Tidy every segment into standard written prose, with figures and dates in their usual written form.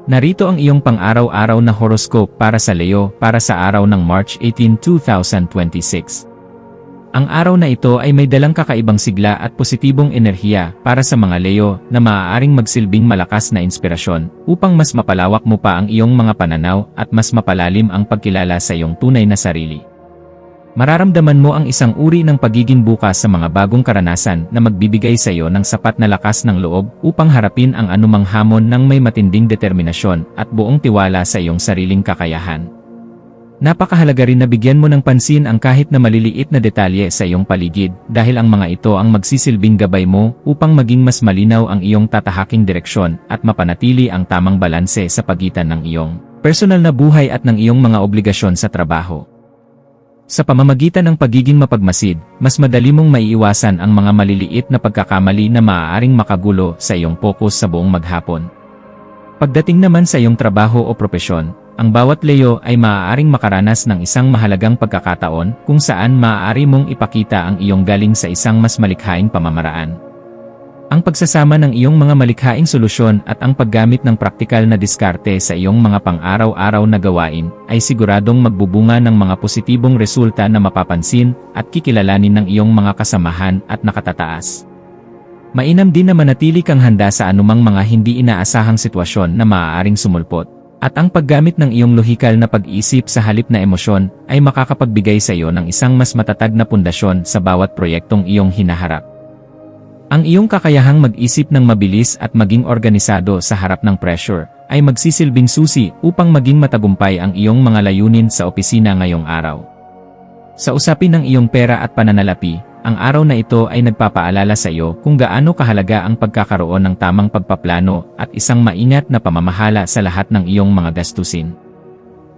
Narito ang iyong pang-araw-araw na horoscope para sa Leo para sa araw ng March 18, 2026. Ang araw na ito ay may dalang kakaibang sigla at positibong enerhiya para sa mga Leo na maaaring magsilbing malakas na inspirasyon upang mas mapalawak mo pa ang iyong mga pananaw at mas mapalalim ang pagkilala sa iyong tunay na sarili. Mararamdaman mo ang isang uri ng pagiging bukas sa mga bagong karanasan na magbibigay sa iyo ng sapat na lakas ng loob upang harapin ang anumang hamon ng may matinding determinasyon at buong tiwala sa iyong sariling kakayahan. Napakahalaga rin na bigyan mo ng pansin ang kahit na maliliit na detalye sa iyong paligid dahil ang mga ito ang magsisilbing gabay mo upang maging mas malinaw ang iyong tatahaking direksyon at mapanatili ang tamang balanse sa pagitan ng iyong personal na buhay at ng iyong mga obligasyon sa trabaho. Sa pamamagitan ng pagiging mapagmasid, mas madali mong maiiwasan ang mga maliliit na pagkakamali na maaaring makagulo sa iyong focus sa buong maghapon. Pagdating naman sa iyong trabaho o propesyon, ang bawat Leo ay maaaring makaranas ng isang mahalagang pagkakataon kung saan maaari mong ipakita ang iyong galing sa isang mas malikhaing pamamaraan. Ang pagsasama ng iyong mga malikhaing solusyon at ang paggamit ng praktikal na diskarte sa iyong mga pang-araw-araw na gawain ay siguradong magbubunga ng mga positibong resulta na mapapansin at kikilalanin ng iyong mga kasamahan at nakatataas. Mainam din na manatili kang handa sa anumang mga hindi inaasahang sitwasyon na maaaring sumulpot, at ang paggamit ng iyong lohikal na pag-iisip sa halip na emosyon ay makakapagbigay sa iyo ng isang mas matatag na pundasyon sa bawat proyektong iyong hinaharap. Ang iyong kakayahang mag-isip ng mabilis at maging organisado sa harap ng pressure ay magsisilbing susi upang maging matagumpay ang iyong mga layunin sa opisina ngayong araw. Sa usapin ng iyong pera at pananalapi, ang araw na ito ay nagpapaalala sa iyo kung gaano kahalaga ang pagkakaroon ng tamang pagpaplano at isang maingat na pamamahala sa lahat ng iyong mga gastusin.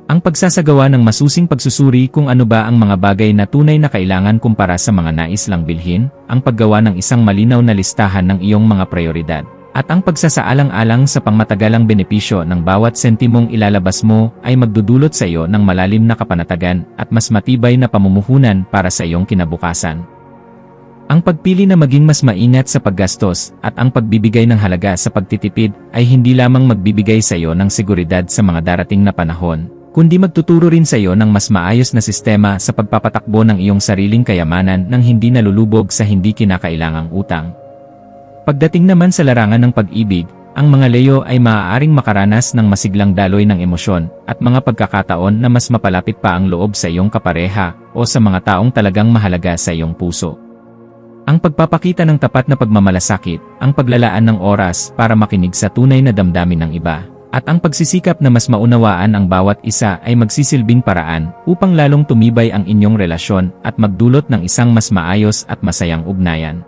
Ang pagsasagawa ng masusing pagsusuri kung ano ba ang mga bagay na tunay na kailangan kumpara sa mga nais lang bilhin, ang paggawa ng isang malinaw na listahan ng iyong mga prioridad, at ang pagsasaalang-alang sa pangmatagalang benepisyo ng bawat sentimong ilalabas mo ay magdudulot sa iyo ng malalim na kapanatagan at mas matibay na pamumuhunan para sa iyong kinabukasan. Ang pagpili na maging mas maingat sa paggastos at ang pagbibigay ng halaga sa pagtitipid ay hindi lamang magbibigay sa iyo ng seguridad sa mga darating na panahon, kundi magtuturo rin sa iyo ng mas maayos na sistema sa pagpapatakbo ng iyong sariling kayamanan nang hindi nalulubog sa hindi kinakailangang utang. Pagdating naman sa larangan ng pag-ibig, ang mga Leo ay maaaring makaranas ng masiglang daloy ng emosyon at mga pagkakataon na mas mapalapit pa ang loob sa iyong kapareha o sa mga taong talagang mahalaga sa iyong puso. Ang pagpapakita ng tapat na pagmamalasakit, ang paglalaan ng oras para makinig sa tunay na damdamin ng iba, at ang pagsisikap na mas maunawaan ang bawat isa ay magsisilbing paraan upang lalong tumibay ang inyong relasyon at magdulot ng isang mas maayos at masayang ugnayan.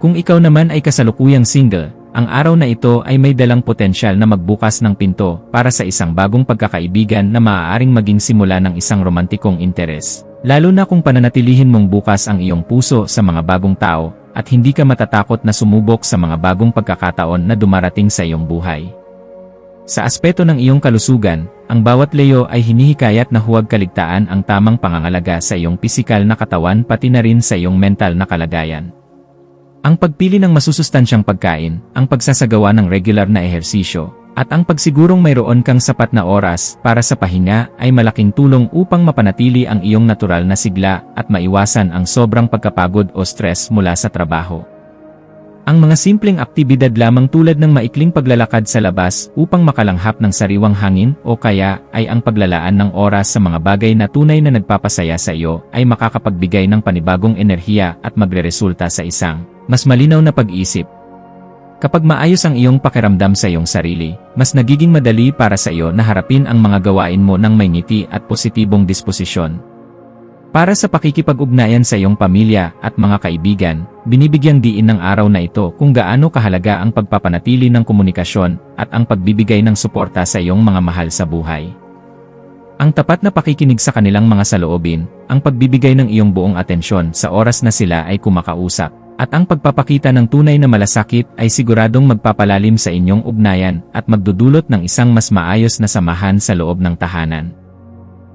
Kung ikaw naman ay kasalukuyang single, ang araw na ito ay may dalang potensyal na magbukas ng pinto para sa isang bagong pagkakaibigan na maaaring maging simula ng isang romantikong interes, lalo na kung pananatilihin mong bukas ang iyong puso sa mga bagong tao at hindi ka matatakot na sumubok sa mga bagong pagkakataon na dumarating sa iyong buhay. Sa aspeto ng iyong kalusugan, ang bawat Leo ay hinihikayat na huwag kaligtaan ang tamang pangangalaga sa iyong pisikal na katawan pati na rin sa iyong mental na kalagayan. Ang pagpili ng masusustansyang pagkain, ang pagsasagawa ng regular na ehersisyo, at ang pagsigurong mayroon kang sapat na oras para sa pahinga ay malaking tulong upang mapanatili ang iyong natural na sigla at maiwasan ang sobrang pagkapagod o stress mula sa trabaho. Ang mga simpleng aktibidad lamang tulad ng maikling paglalakad sa labas upang makalanghap ng sariwang hangin o kaya ay ang paglalaan ng oras sa mga bagay na tunay na nagpapasaya sa iyo ay makakapagbigay ng panibagong enerhiya at magreresulta sa isang mas malinaw na pag-iisip. Kapag maayos ang iyong pakiramdam sa iyong sarili, mas nagiging madali para sa iyo na harapin ang mga gawain mo ng may ngiti at positibong disposisyon. Para sa pakikipag-ugnayan sa iyong pamilya at mga kaibigan, binibigyang diin ng araw na ito kung gaano kahalaga ang pagpapanatili ng komunikasyon at ang pagbibigay ng suporta sa iyong mga mahal sa buhay. Ang tapat na pakikinig sa kanilang mga saloobin, ang pagbibigay ng iyong buong atensyon sa oras na sila ay kumakausap, at ang pagpapakita ng tunay na malasakit ay siguradong magpapalalim sa inyong ugnayan at magdudulot ng isang mas maayos na samahan sa loob ng tahanan.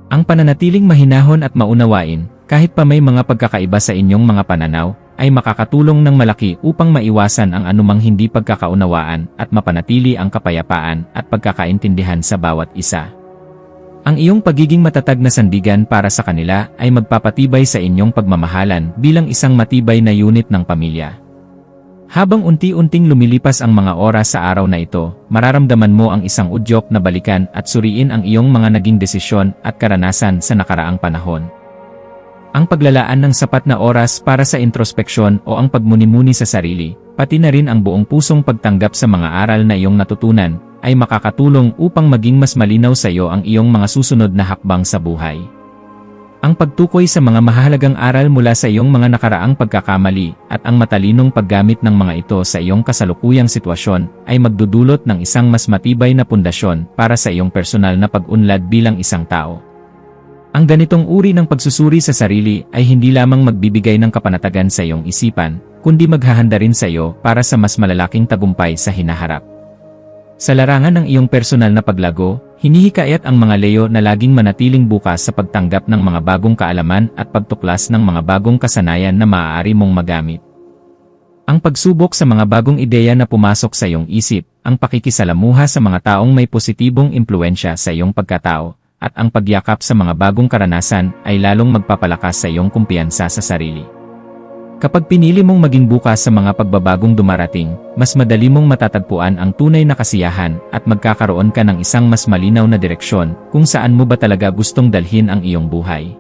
Ang pananatiling mahinahon at maunawain, kahit pa may mga pagkakaiba sa inyong mga pananaw, ay makakatulong ng malaki upang maiwasan ang anumang hindi pagkakaunawaan at mapanatili ang kapayapaan at pagkakaintindihan sa bawat isa. Ang iyong pagiging matatag na sandigan para sa kanila ay magpapatibay sa inyong pagmamahalan bilang isang matibay na unit ng pamilya. Habang unti-unting lumilipas ang mga oras sa araw na ito, mararamdaman mo ang isang udyok na balikan at suriin ang iyong mga naging desisyon at karanasan sa nakaraang panahon. Ang paglalaan ng sapat na oras para sa introspeksyon o ang pagmuni-muni sa sarili, pati na rin ang buong pusong pagtanggap sa mga aral na iyong natutunan, ay makakatulong upang maging mas malinaw sa iyo ang iyong mga susunod na hakbang sa buhay. Ang pagtukoy sa mga mahalagang aral mula sa iyong mga nakaraang pagkakamali at ang matalinong paggamit ng mga ito sa iyong kasalukuyang sitwasyon ay magdudulot ng isang mas matibay na pundasyon para sa iyong personal na pag-unlad bilang isang tao. Ang ganitong uri ng pagsusuri sa sarili ay hindi lamang magbibigay ng kapanatagan sa iyong isipan, kundi maghahanda rin sa iyo para sa mas malalaking tagumpay sa hinaharap. Sa larangan ng iyong personal na paglago, hinihikayat ang mga Leo na laging manatiling bukas sa pagtanggap ng mga bagong kaalaman at pagtuklas ng mga bagong kasanayan na maaari mong magamit. Ang pagsubok sa mga bagong ideya na pumasok sa iyong isip, ang pakikisalamuha sa mga taong may positibong impluwensya sa iyong pagkatao, at ang pagyakap sa mga bagong karanasan ay lalong magpapalakas sa iyong kumpiyansa sa sarili. Kapag pinili mong maging bukas sa mga pagbabagong dumarating, mas madali mong matatagpuan ang tunay na kasiyahan at magkakaroon ka ng isang mas malinaw na direksyon kung saan mo ba talaga gustong dalhin ang iyong buhay.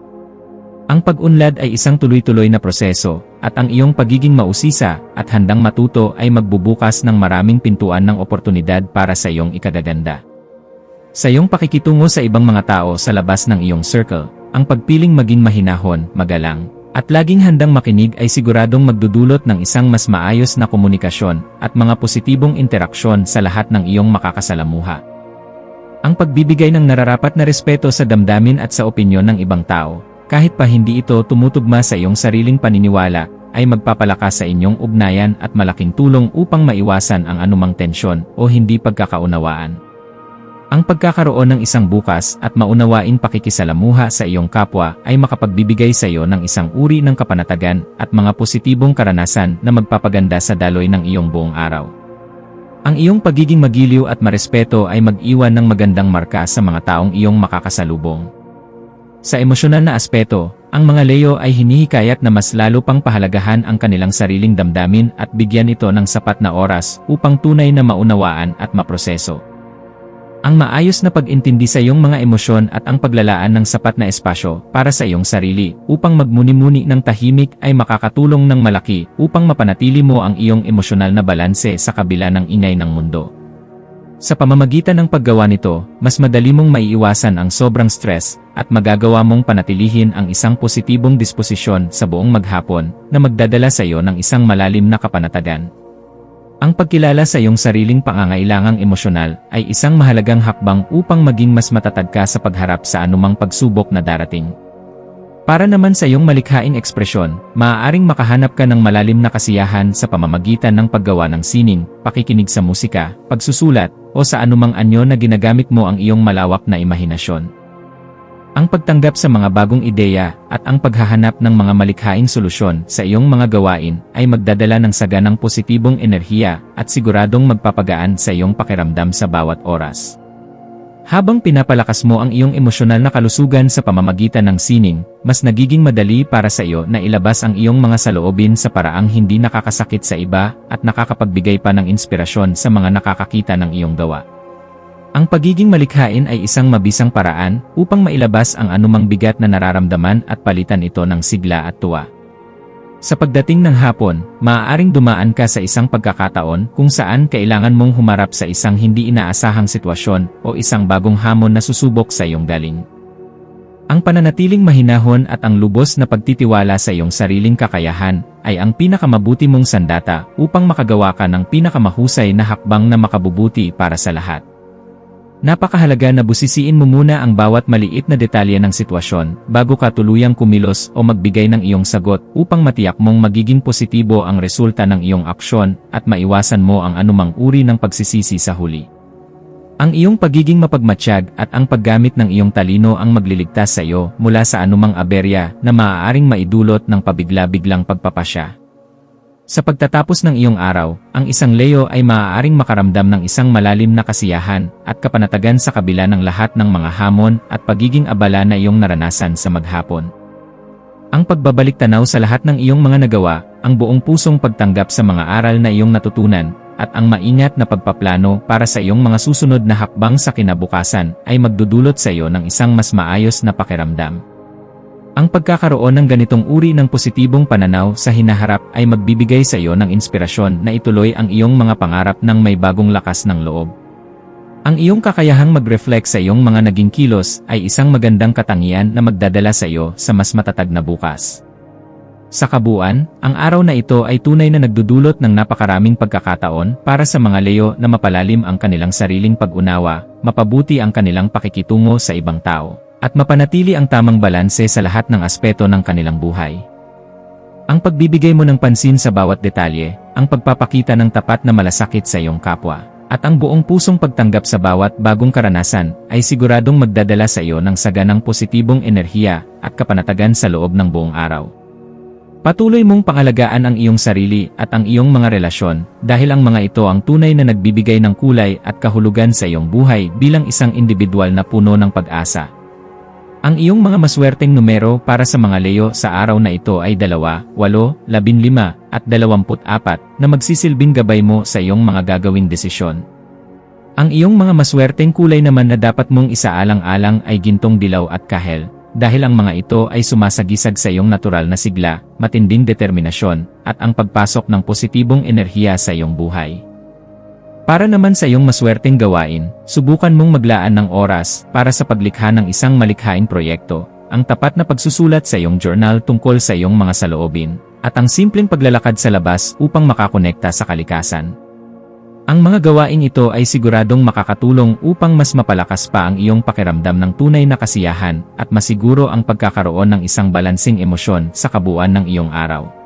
Ang pag-unlad ay isang tuloy-tuloy na proseso, at ang iyong pagiging mausisa at handang matuto ay magbubukas ng maraming pintuan ng oportunidad para sa iyong ikagaganda. Sa iyong pakikitungo sa ibang mga tao sa labas ng iyong circle, ang pagpiling maging mahinahon, magalang, at laging handang makinig ay siguradong magdudulot ng isang mas maayos na komunikasyon at mga positibong interaksyon sa lahat ng iyong makakasalamuha. Ang pagbibigay ng nararapat na respeto sa damdamin at sa opinyon ng ibang tao, kahit pa hindi ito tumutugma sa iyong sariling paniniwala, ay magpapalakas sa inyong ugnayan at malaking tulong upang maiwasan ang anumang tensyon o hindi pagkakaunawaan. Ang pagkakaroon ng isang bukas at maunawaing pakikisalamuha sa iyong kapwa ay makapagbibigay sa iyo ng isang uri ng kapanatagan at mga positibong karanasan na magpapaganda sa daloy ng iyong buong araw. Ang iyong pagiging magiliw at marespeto ay mag-iwan ng magandang marka sa mga taong iyong makakasalubong. Sa emosyonal na aspeto, ang mga Leo ay hinihikayat na mas lalo pang pahalagahan ang kanilang sariling damdamin at bigyan ito ng sapat na oras upang tunay na maunawaan at maproseso. Ang maayos na pag-intindi sa iyong mga emosyon at ang paglalaan ng sapat na espasyo para sa iyong sarili upang magmuni-muni ng tahimik ay makakatulong ng malaki upang mapanatili mo ang iyong emosyonal na balanse sa kabila ng ingay ng mundo. Sa pamamagitan ng paggawa nito, mas madali mong maiiwasan ang sobrang stress at magagawa mong panatilihin ang isang positibong disposisyon sa buong maghapon na magdadala sa iyo ng isang malalim na kapanatagan. Ang pagkilala sa iyong sariling pangangailangang emosyonal ay isang mahalagang hakbang upang maging mas matatag ka sa pagharap sa anumang pagsubok na darating. Para naman sa iyong malikhaing ekspresyon, maaaring makahanap ka ng malalim na kasiyahan sa pamamagitan ng paggawa ng sining, pakikinig sa musika, pagsusulat, o sa anumang anyo na ginagamit mo ang iyong malawak na imahinasyon. Ang pagtanggap sa mga bagong ideya at ang paghahanap ng mga malikhaing solusyon sa iyong mga gawain ay magdadala ng saganang positibong enerhiya at siguradong magpapagaan sa iyong pakiramdam sa bawat oras. Habang pinapalakas mo ang iyong emosyonal na kalusugan sa pamamagitan ng sining, mas nagiging madali para sa iyo na ilabas ang iyong mga saloobin sa paraang hindi nakakasakit sa iba at nakakapagbigay pa ng inspirasyon sa mga nakakakita ng iyong gawa. Ang pagiging malikhain ay isang mabisang paraan upang mailabas ang anumang bigat na nararamdaman at palitan ito ng sigla at tuwa. Sa pagdating ng hapon, maaaring dumaan ka sa isang pagkakataon kung saan kailangan mong humarap sa isang hindi inaasahang sitwasyon o isang bagong hamon na susubok sa iyong galing. Ang pananatiling mahinahon at ang lubos na pagtitiwala sa iyong sariling kakayahan ay ang pinakamabuti mong sandata upang makagawa ka ng pinakamahusay na hakbang na makabubuti para sa lahat. Napakahalaga na busisiin mo muna ang bawat maliit na detalye ng sitwasyon bago ka tuluyang kumilos o magbigay ng iyong sagot upang matiyak mong magiging positibo ang resulta ng iyong aksyon at maiwasan mo ang anumang uri ng pagsisisi sa huli. Ang iyong pagiging mapagmatsyag at ang paggamit ng iyong talino ang magliligtas sa iyo mula sa anumang aberya na maaaring maidulot ng pabigla-biglang pagpapasya. Sa pagtatapos ng iyong araw, ang isang Leo ay maaaring makaramdam ng isang malalim na kasiyahan at kapanatagan sa kabila ng lahat ng mga hamon at pagiging abala na iyong naranasan sa maghapon. Ang pagbabalik tanaw sa lahat ng iyong mga nagawa, ang buong pusong pagtanggap sa mga aral na iyong natutunan, at ang maingat na pagpaplano para sa iyong mga susunod na hakbang sa kinabukasan ay magdudulot sa iyo ng isang mas maayos na pakiramdam. Ang pagkakaroon ng ganitong uri ng positibong pananaw sa hinaharap ay magbibigay sa iyo ng inspirasyon na ituloy ang iyong mga pangarap ng may bagong lakas ng loob. Ang iyong kakayahang mag-reflect sa iyong mga naging kilos ay isang magandang katangian na magdadala sa iyo sa mas matatag na bukas. Sa kabuuan, ang araw na ito ay tunay na nagdudulot ng napakaraming pagkakataon para sa mga Leo na mapalalim ang kanilang sariling pag-unawa, mapabuti ang kanilang pakikitungo sa ibang tao, at mapanatili ang tamang balanse sa lahat ng aspeto ng kanilang buhay. Ang pagbibigay mo ng pansin sa bawat detalye, ang pagpapakita ng tapat na malasakit sa iyong kapwa, at ang buong pusong pagtanggap sa bawat bagong karanasan ay siguradong magdadala sa iyo ng saganang positibong enerhiya at kapanatagan sa loob ng buong araw. Patuloy mong pangalagaan ang iyong sarili at ang iyong mga relasyon dahil ang mga ito ang tunay na nagbibigay ng kulay at kahulugan sa iyong buhay bilang isang individual na puno ng pag-asa. Ang iyong mga maswerteng numero para sa mga Leo sa araw na ito ay 2, 8, 15 at 24 na magsisilbing gabay mo sa iyong mga gagawing desisyon. Ang iyong mga maswerteng kulay naman na dapat mong isaalang-alang ay gintong, dilaw at kahel, dahil ang mga ito ay sumasagisag sa iyong natural na sigla, matinding determinasyon, at ang pagpasok ng positibong enerhiya sa iyong buhay. Para naman sa iyong maswerteng gawain, subukan mong maglaan ng oras para sa paglikha ng isang malikhaing proyekto, ang tapat na pagsusulat sa iyong journal tungkol sa iyong mga saloobin, at ang simpleng paglalakad sa labas upang makakonekta sa kalikasan. Ang mga gawain ito ay siguradong makakatulong upang mas mapalakas pa ang iyong pakiramdam ng tunay na kasiyahan at masiguro ang pagkakaroon ng isang balansing emosyon sa kabuuan ng iyong araw.